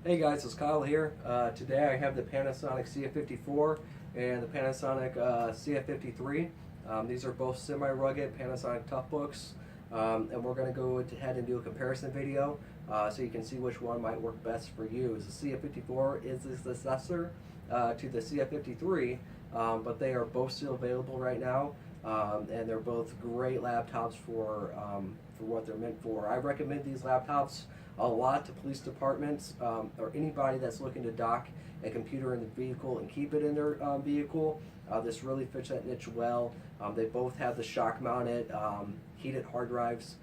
Hey guys, it's Kyle here. Today I have the Panasonic CF-54 and the Panasonic CF-53. These are both semi-rugged Panasonic Toughbooks, and we're going to go ahead and do a comparison video so you can see which one might work best for you. The CF-54 is the successor to the CF-53, but they are both still available right now, and they're both great laptops for what they're meant for. I recommend these laptops a lot to police departments or anybody that's looking to dock a computer in the vehicle and keep it in their vehicle. This really fits that niche well. They both have the shock mounted heated hard drives,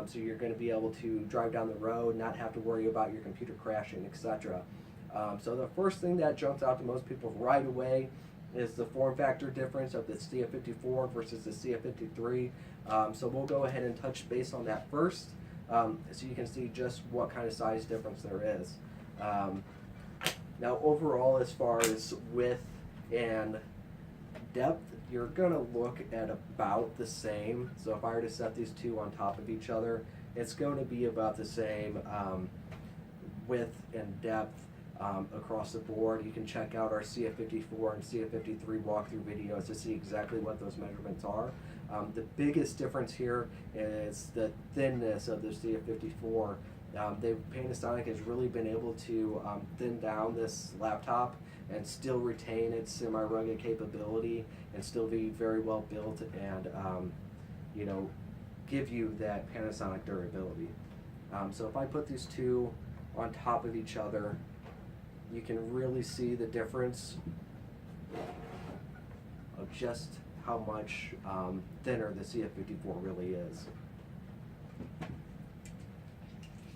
so you're going to be able to drive down the road, not have to worry about your computer crashing, etc. So the first thing that jumps out to most people right away is the form factor difference of the CF-54 versus the CF-53. So we'll go ahead and touch base on that first. So you can see just what kind of size difference there is. Now overall, as far as width and depth, you're going to look at about the same. So if I were to set these two on top of each other, it's going to be about the same width and depth across the board. You can check out our CF-54 and CF-53 walkthrough videos to see exactly what those measurements are. The biggest difference here is the thinness of the CF-54. Panasonic has really been able to thin down this laptop and still retain its semi-rugged capability and still be very well built and give you that Panasonic durability. So if I put these two on top of each other, you can really see the difference of just how much thinner the CF-54 really is.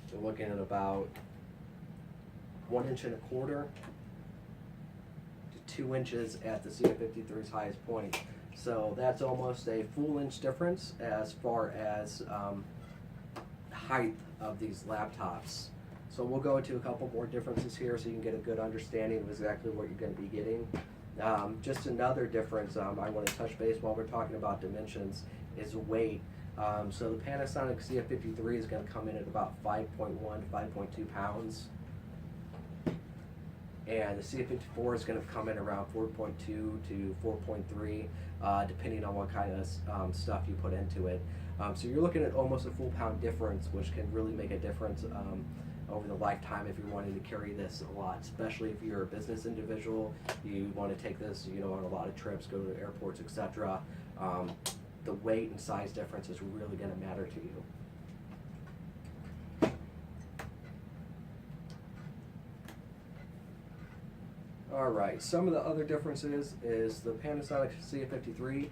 So looking at about 1 1/4 inches to 2 inches at the CF-53's highest point. So that's almost a full inch difference as far as height of these laptops. So we'll go into a couple more differences here so you can get a good understanding of exactly what you're going to be getting. Just another difference I want to touch base while we're talking about dimensions is weight. So the Panasonic CF-53 is going to come in at about 5.1 to 5.2 pounds. And the CF-54 is going to come in around 4.2 to 4.3, depending on what kind of stuff you put into it. So you're looking at almost a full pound difference, which can really make a difference over the lifetime if you're wanting to carry this a lot, especially if you're a business individual, you want to take this on a lot of trips, go to airports, etc. The weight and size difference is really going to matter to you. Alright, some of the other differences is the Panasonic CF-53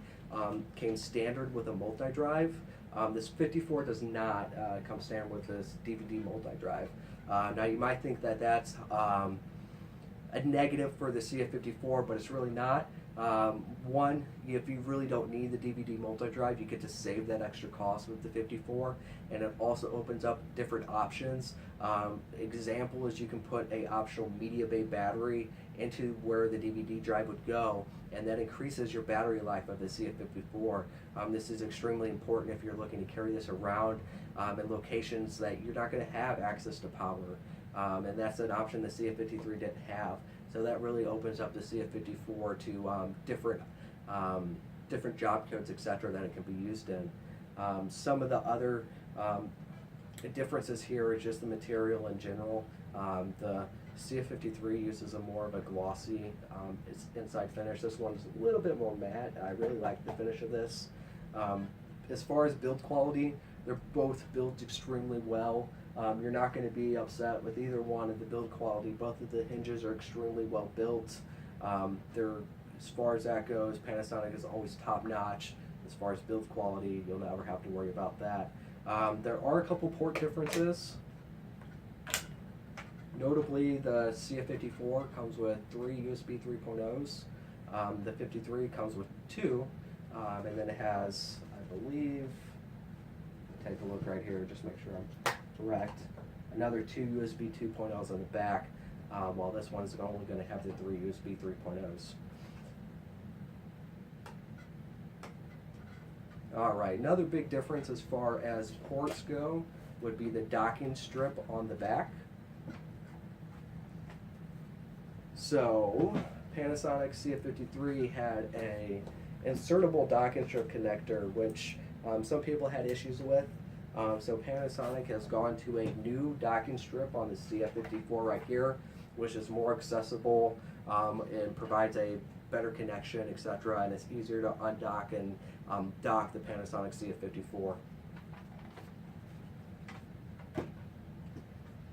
came standard with a multi-drive. This 54 does not come standard with this DVD multi-drive. Now you might think that that's a negative for the CF-54, but it's really not. One, if you really don't need the DVD multi-drive, you get to save that extra cost with the 54, and it also opens up different options. Example is you can put a optional media bay battery into where the DVD drive would go, and that increases your battery life of the CF-54. This is extremely important if you're looking to carry this around in locations that you're not going to have access to power, and that's an option the CF-53 didn't have. So that really opens up the CF-54 to different job codes, etc., that it can be used in. Some of the other differences here is just the material in general. The CF-53 uses a more of a glossy inside finish. This one's a little bit more matte. I really like the finish of this. As far as build quality, they're both built extremely well. You're not going to be upset with either one of the build quality. Both of the hinges are extremely well built. As far as that goes, Panasonic is always top notch. As far as build quality, you'll never have to worry about that. There are a couple port differences. Notably, the CF-54 comes with 3 USB 3.0s. The 53 comes with 2, and then it has, I believe, take a look right here, just make sure I'm correct, another 2 USB 2.0s on the back, while this one's only going to have the 3 USB 3.0s. Alright, another big difference as far as ports go would be the docking strip on the back. So Panasonic CF-53 had a insertable docking strip connector, which some people had issues with. So Panasonic has gone to a new docking strip on the CF-54 right here, which is more accessible and provides a better connection, etc. And it's easier to undock and dock the Panasonic CF-54.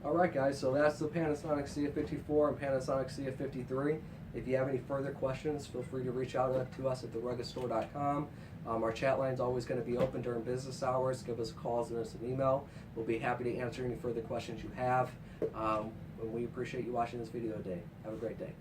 Alright guys, so that's the Panasonic CF-54 and Panasonic CF-53. If you have any further questions, feel free to reach out to us at theruggedstore.com. Our chat line is always going to be open during business hours. Give us a call, send us an email. We'll be happy to answer any further questions you have. And we appreciate you watching this video today. Have a great day.